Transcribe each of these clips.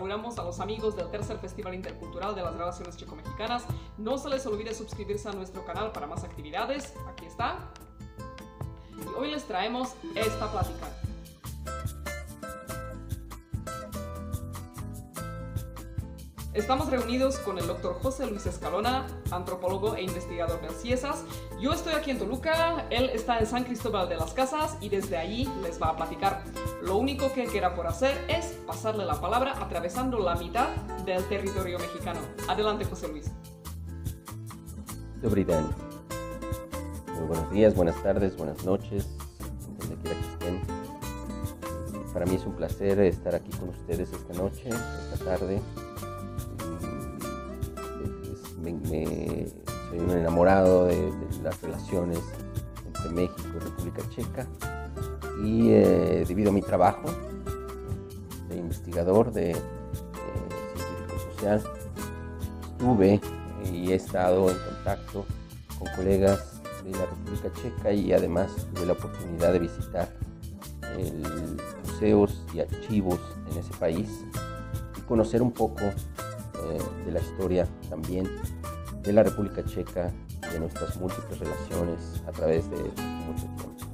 saludamos a los amigos del tercer Festival Intercultural de las Relaciones Checo-Mexicanas. No se les olvide suscribirse a nuestro canal para más actividades. Aquí está. Y hoy les traemos esta plática. Estamos reunidos con el Dr. José Luis Escalona, antropólogo e investigador del CIESAS. Yo estoy aquí en Toluca, él está en San Cristóbal de las Casas y desde allí les va a platicar. Lo único que queda por hacer es pasarle la palabra atravesando la mitad del territorio mexicano. Adelante, José Luis. Dobry den. Muy buenos días, buenas tardes, buenas noches, donde quiera que estén. Para mí es un placer estar aquí con ustedes esta noche, esta tarde. Soy un enamorado de las relaciones entre México y República Checa y debido a mi trabajo de investigador, de científico social, estuve y he estado en contacto con colegas de la República Checa y además tuve la oportunidad de visitar museos y archivos en ese país y conocer un poco de la historia también de la República Checa, de nuestras múltiples relaciones a través de mucho tiempo.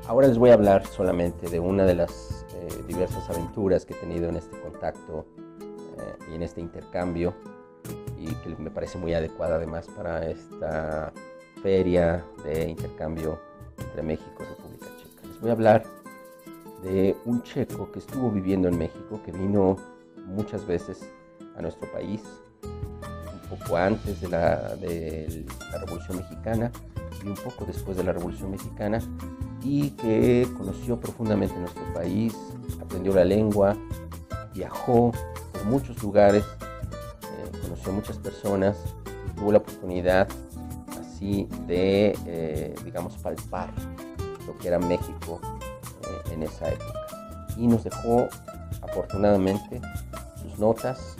Ahora les voy a hablar solamente de una de las diversas aventuras que he tenido en este contacto y en este intercambio, y que me parece muy adecuada además para esta feria de intercambio entre México y República Checa. Les voy a hablar de un checo que estuvo viviendo en México, que vino muchas veces a nuestro país, un poco antes de la Revolución Mexicana y un poco después de la Revolución Mexicana, y que conoció profundamente nuestro país, aprendió la lengua, viajó por muchos lugares, conoció a muchas personas y tuvo la oportunidad así de, palpar lo que era México en esa época. Y nos dejó, afortunadamente, sus notas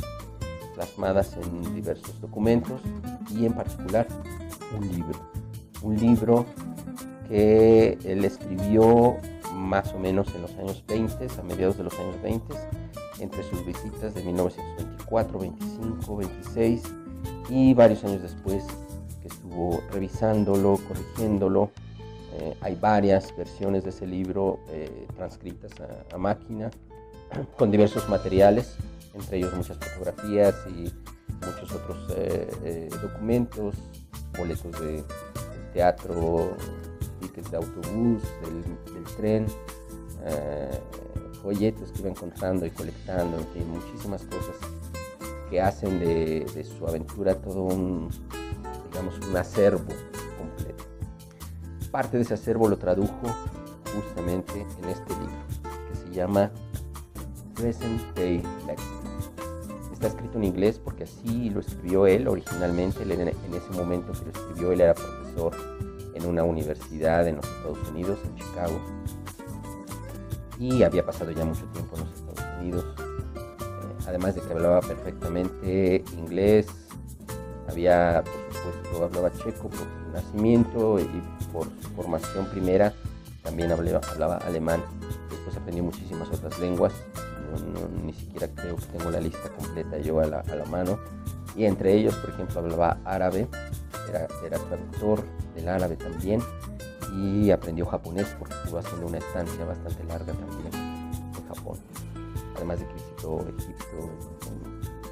plasmadas en diversos documentos y en particular un libro que él escribió más o menos en los años 20, a mediados de los años 20, entre sus visitas de 1924, 25, 26 y varios años después, que estuvo revisándolo, corrigiéndolo. Hay varias versiones de ese libro transcritas a máquina con diversos materiales, entre ellos muchas fotografías y muchos otros documentos, boletos de teatro, tickets de autobús, del tren, folletos que iba encontrando y colectando, en fin, muchísimas cosas que hacen de su aventura todo un acervo completo. Parte de ese acervo lo tradujo justamente en este libro, que se llama Present Day Lexicon. Está escrito en inglés porque así lo escribió él originalmente. Él, en ese momento que lo escribió, él era profesor en una universidad en los Estados Unidos, en Chicago, y había pasado ya mucho tiempo en los Estados Unidos. Además de que hablaba perfectamente inglés, hablaba checo por su nacimiento y por su formación primera, también hablaba alemán. Después aprendió muchísimas otras lenguas. Ni siquiera creo que tengo la lista completa yo a la mano, y entre ellos, por ejemplo, hablaba árabe, era traductor del árabe también, y aprendió japonés porque estuvo haciendo una estancia bastante larga también en Japón, además de que visitó Egipto,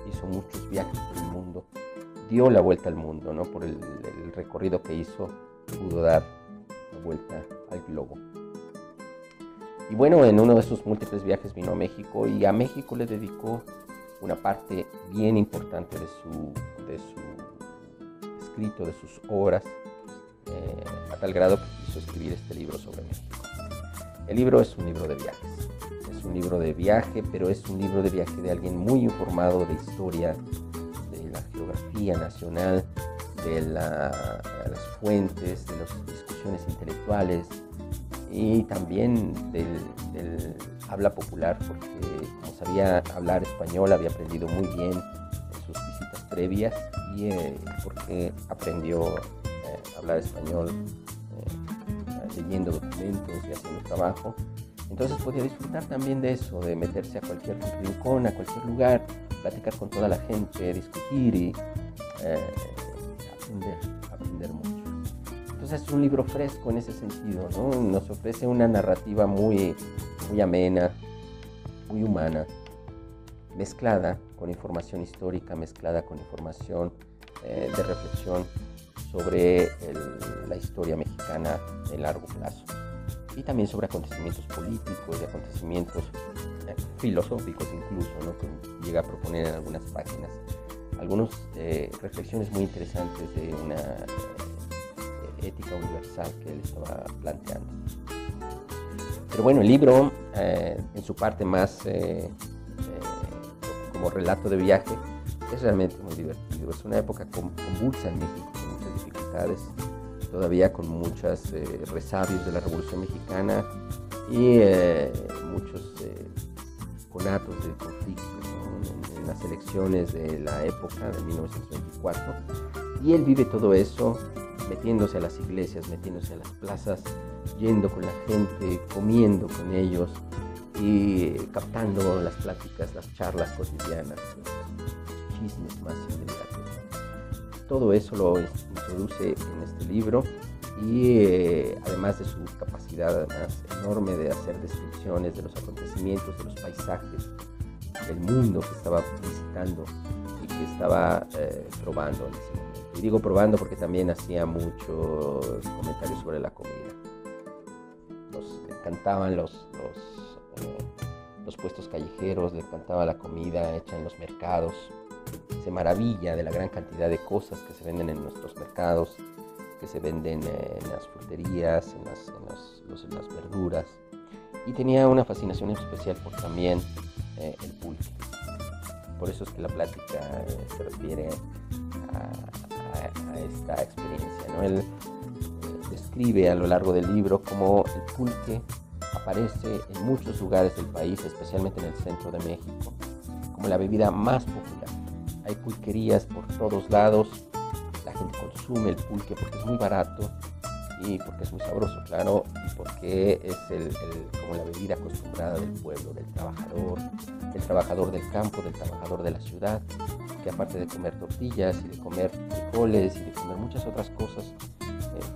hizo muchos viajes por el mundo, dio la vuelta al mundo, ¿no? Por el recorrido que hizo, pudo dar la vuelta al globo. Y bueno, en uno de sus múltiples viajes vino a México, y a México le dedicó una parte bien importante de su escrito, de sus obras, a tal grado que quiso escribir este libro sobre México. El libro es un libro de viajes, es un libro de viaje, pero es un libro de viaje de alguien muy informado de historia, de la geografía nacional, de las fuentes, de las discusiones intelectuales, y también del habla popular, porque como sabía hablar español, había aprendido muy bien en sus visitas previas, y porque aprendió a hablar español leyendo documentos y haciendo trabajo, Entonces podía disfrutar también de eso, de meterse a cualquier rincón, a cualquier lugar, platicar con toda la gente, discutir y aprender mucho. Entonces es un libro fresco en ese sentido, ¿no? Nos ofrece una narrativa muy amena, muy humana, mezclada con información histórica, mezclada con información de reflexión sobre la historia mexicana en largo plazo. Y también sobre acontecimientos políticos y acontecimientos filosóficos incluso, ¿no? Que llega a proponer en algunas páginas algunas reflexiones muy interesantes de una ética universal que él estaba planteando. Pero bueno, el libro, en su parte más como relato de viaje, es realmente muy divertido. Es una época convulsa en México, con muchas dificultades, todavía con muchos resabios de la Revolución Mexicana y muchos conatos de conflicto, ¿no? En las elecciones de la época de 1924. Y él vive todo eso metiéndose a las iglesias, metiéndose a las plazas, yendo con la gente, comiendo con ellos y captando las pláticas, las charlas cotidianas, los chismes más inmediatos. Todo eso lo introduce en este libro y además de su capacidad además enorme de hacer descripciones de los acontecimientos, de los paisajes, del mundo que estaba visitando y que estaba probando en ese momento. Y digo probando porque también hacía muchos comentarios sobre la comida. Le encantaban los puestos callejeros, le encantaba la comida hecha en los mercados. Se maravilla de la gran cantidad de cosas que se venden en nuestros mercados, que se venden en las fruterías, en las verduras. Y tenía una fascinación especial por también el pulque. Por eso es que la plática se refiere a esta experiencia, ¿no? Él describe a lo largo del libro cómo el pulque aparece en muchos lugares del país, especialmente en el centro de México, como la bebida más popular. Hay pulquerías por todos lados, la gente consume el pulque porque es muy barato y porque es muy sabroso, claro, y porque es como la bebida acostumbrada del pueblo, del trabajador del campo, del trabajador de la ciudad, que aparte de comer tortillas y de comer frijoles y de comer muchas otras cosas,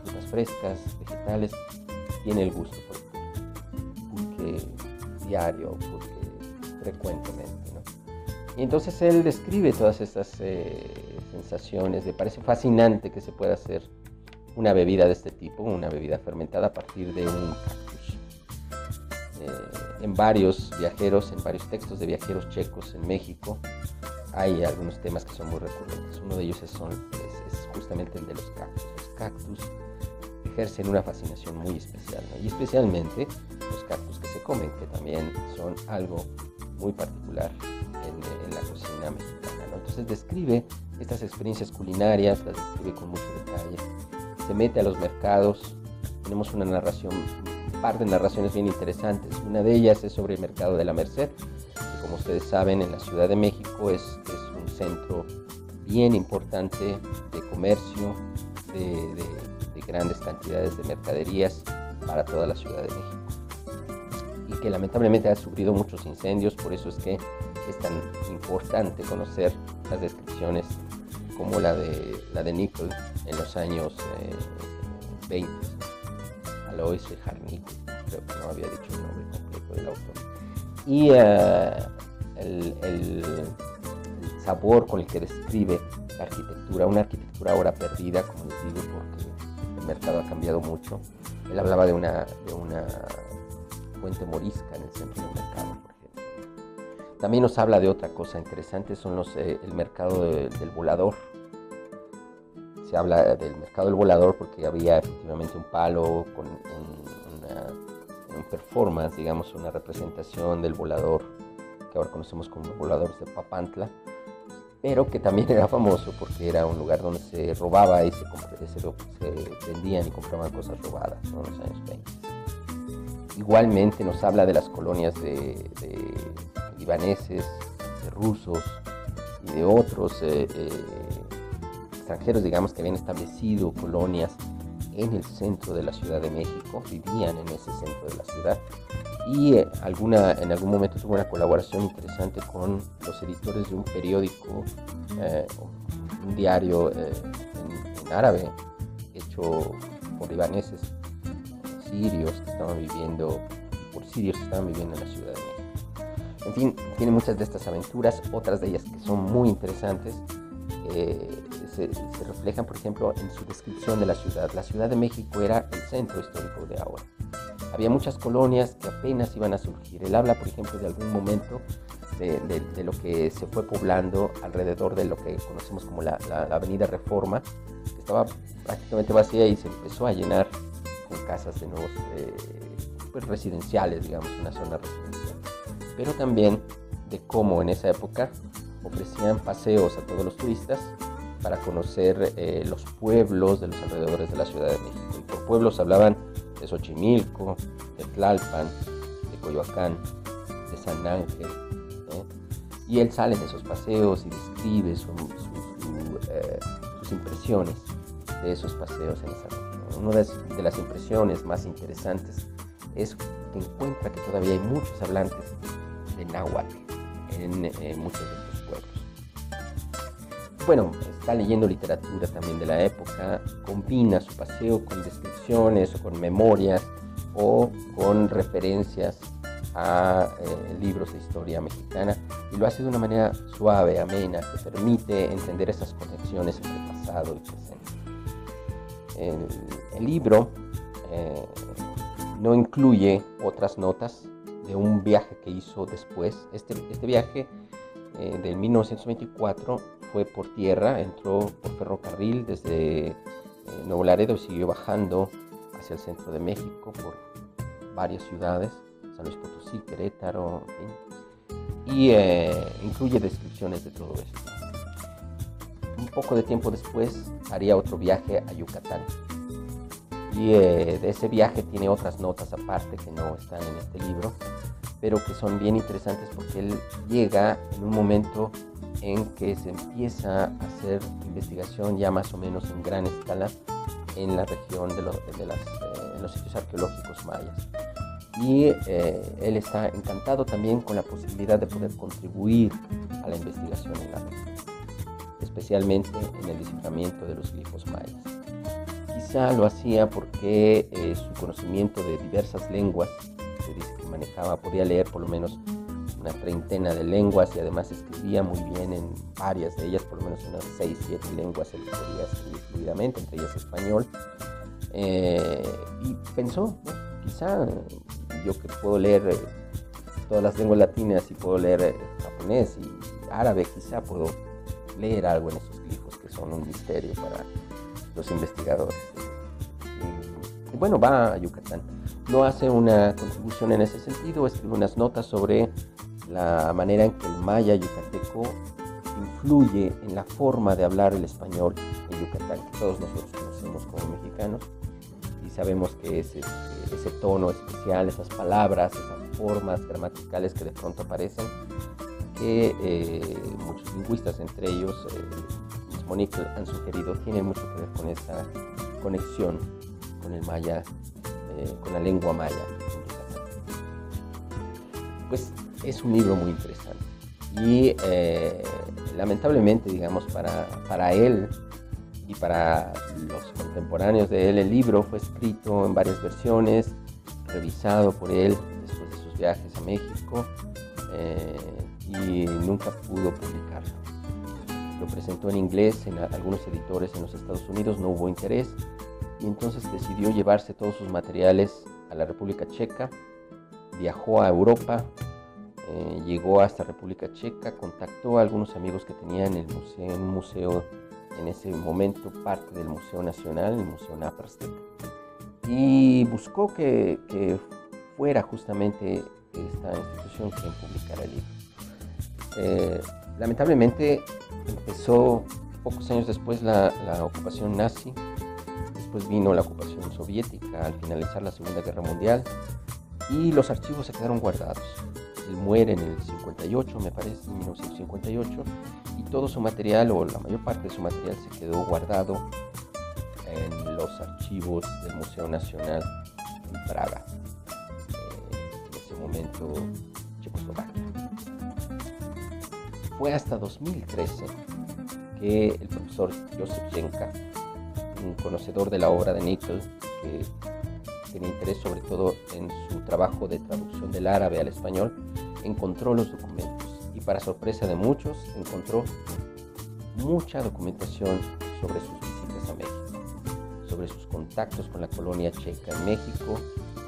frutas frescas, vegetales, tiene el gusto por el pulque diario, pulque frecuentemente, ¿no? Y entonces él describe todas estas sensaciones, le parece fascinante que se pueda hacer una bebida de este tipo, una bebida fermentada a partir de un cactus. En varios textos de viajeros checos en México, hay algunos temas que son muy recurrentes. Uno de ellos es justamente el de los cactus. Los cactus ejercen una fascinación muy especial, ¿no? Y especialmente los cactus que se comen, que también son algo muy particular en la cocina mexicana, ¿no? Entonces describe estas experiencias culinarias, las describe con mucho detalle. Se mete a los mercados. Tenemos un par de narraciones bien interesantes. Una de ellas es sobre el mercado de la Merced, que como ustedes saben en la Ciudad de México es un centro bien importante de comercio, de grandes cantidades de mercaderías para toda la Ciudad de México, y que lamentablemente ha sufrido muchos incendios. Por eso es que es tan importante conocer las descripciones como la de Nickel en los años 20. Alois Jarnico, creo que no había dicho el nombre completo del autor. Y el sabor con el que describe la arquitectura, una arquitectura ahora perdida, como les digo, porque el mercado ha cambiado mucho. Él hablaba de una fuente morisca en el centro del mercado, por ejemplo. También nos habla de otra cosa interesante, son el mercado del volador. Se habla del mercado del volador porque había efectivamente un palo con un performance, digamos, una representación del volador que ahora conocemos como voladores de Papantla, pero que también era famoso porque era un lugar donde se robaba y se vendían y compraban cosas robadas, ¿no? En los años 20. Igualmente nos habla de las colonias de libaneses, de rusos y de otros extranjeros, digamos, que habían establecido colonias en el centro de la Ciudad de México, vivían en ese centro de la ciudad, y en algún momento tuvo una colaboración interesante con los editores de un periódico, un diario en árabe, hecho por libaneses sirios que estaban viviendo, por sirios que estaban viviendo en la Ciudad de México. En fin, tiene muchas de estas aventuras, otras de ellas que son muy interesantes. Se reflejan, por ejemplo, en su descripción de la ciudad. La Ciudad de México era el centro histórico de ahora. Había muchas colonias que apenas iban a surgir. Él habla, por ejemplo, de algún momento de lo que se fue poblando alrededor de lo que conocemos como la Avenida Reforma, que estaba prácticamente vacía y se empezó a llenar con casas de nuevos residenciales, digamos, una zona residencial. Pero también de cómo en esa época ofrecían paseos a todos los turistas para conocer los pueblos de los alrededores de la Ciudad de México. Y por pueblos hablaban de Xochimilco, de Tlalpan, de Coyoacán, de San Ángel, y él sale en esos paseos y describe sus impresiones de esos paseos en esa región. Una de las impresiones más interesantes es que encuentra que todavía hay muchos hablantes de náhuatl en muchos de estos pueblos. Bueno, está leyendo literatura también de la época, combina su paseo con descripciones o con memorias o con referencias a libros de historia mexicana, y lo hace de una manera suave, amena, que permite entender esas conexiones entre pasado y presente. El libro no incluye otras notas de un viaje que hizo después. Este viaje de 1924 fue por tierra, entró por ferrocarril desde Nuevo Laredo y siguió bajando hacia el centro de México por varias ciudades, San Luis Potosí, Querétaro, en fin, y incluye descripciones de todo esto. Un poco de tiempo después haría otro viaje a Yucatán, y de ese viaje tiene otras notas aparte que no están en este libro, pero que son bien interesantes porque él llega en un momento en que se empieza a hacer investigación ya más o menos en gran escala en la región de los sitios arqueológicos mayas. Y él está encantado también con la posibilidad de poder contribuir a la investigación en la región, especialmente en el desciframiento de los glifos mayas. Quizá lo hacía porque su conocimiento de diversas lenguas, se dice que manejaba, podía leer por lo menos una treintena de lenguas y además escribía muy bien en varias de ellas, por lo menos unas 6-7 lenguas él podía escribir fluidamente, entre ellas español, y pensó, ¿no? Quizá yo que puedo leer todas las lenguas latinas y puedo leer japonés y árabe, quizá puedo leer algo en esos glifos que son un misterio para los investigadores. Y bueno, va a Yucatán. No hace una contribución en ese sentido, escribe unas notas sobre la manera en que el maya yucateco influye en la forma de hablar el español en Yucatán, que todos nosotros conocemos como mexicanos, y sabemos que es ese tono especial, esas palabras, esas formas gramaticales que de pronto aparecen, que muchos lingüistas, entre ellos Monique, han sugerido, tienen mucho que ver con esa conexión con el maya, con la lengua maya. Pues es un libro muy interesante y lamentablemente, digamos, para él y para los contemporáneos de él, el libro fue escrito en varias versiones, revisado por él después de sus viajes a México, y nunca pudo publicarlo. Lo presentó en inglés en algunos editores en los Estados Unidos, no hubo interés, y entonces decidió llevarse todos sus materiales a la República Checa. Viajó a Europa, llegó hasta República Checa, contactó a algunos amigos que tenía en un museo en ese momento, parte del Museo Nacional, el Museo Naprastek, y buscó que fuera justamente esta institución quien publicara el libro. Lamentablemente empezó pocos años después la ocupación nazi, después vino la ocupación soviética al finalizar la Segunda Guerra Mundial, y los archivos se quedaron guardados. Él muere en el 58, me parece, en 1958, y todo su material, o la mayor parte de su material, se quedó guardado en los archivos del Museo Nacional en Praga, en ese momento Checoslovaquia. Fue hasta 2013 que el profesor Josef Jenka, un conocedor de la obra de Nickel, que tenía interés sobre todo en su trabajo de traducción del árabe al español, encontró los documentos y, para sorpresa de muchos, encontró mucha documentación sobre sus visitas a México, sobre sus contactos con la colonia checa en México.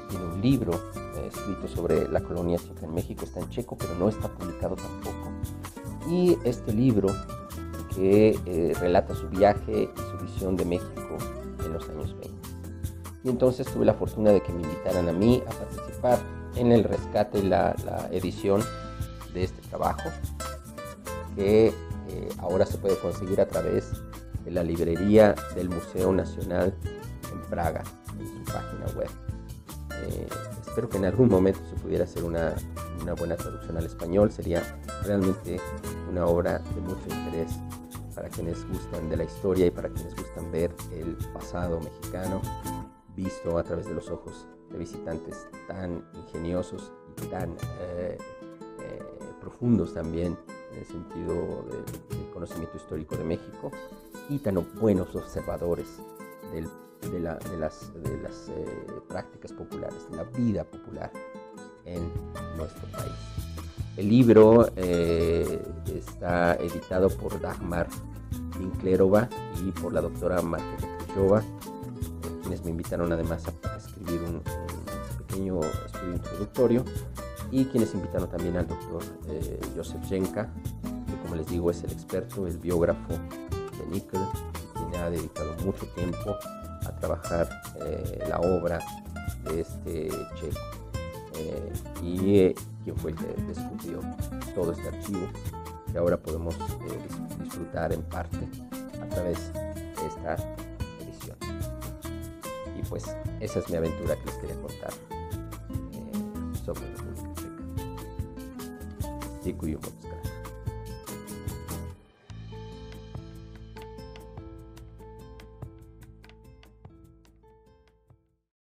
Tiene un libro escrito sobre la colonia checa en México, está en checo, pero no está publicado tampoco. Y este libro, que relata su viaje y su visión de México en los años 20. Y entonces tuve la fortuna de que me invitaran a mí a participar en el rescate y la edición de este trabajo, que ahora se puede conseguir a través de la librería del Museo Nacional en Praga, en su página web. Espero que en algún momento se pudiera hacer una buena traducción al español. Sería realmente una obra de mucho interés para quienes gustan de la historia y para quienes gustan ver el pasado mexicano visto a través de los ojos de visitantes tan ingeniosos y tan profundos también en el sentido del conocimiento histórico de México, y tan buenos observadores de las prácticas populares, de la vida popular en nuestro país. El libro está editado por Dagmar Winklerova y por la doctora Marta Kryjova, quienes me invitaron además a escribir un pequeño estudio introductorio, y quienes invitaron también al doctor Josef Jenka, que, como les digo, es el experto, el biógrafo de Nickel, quien ha dedicado mucho tiempo a trabajar la obra de este checo, y quien fue el que descubrió todo este archivo que ahora podemos disfrutar en parte a través de esta edición. Y pues esa es mi aventura que les quería contar sobre República Checa. Děkuji moc.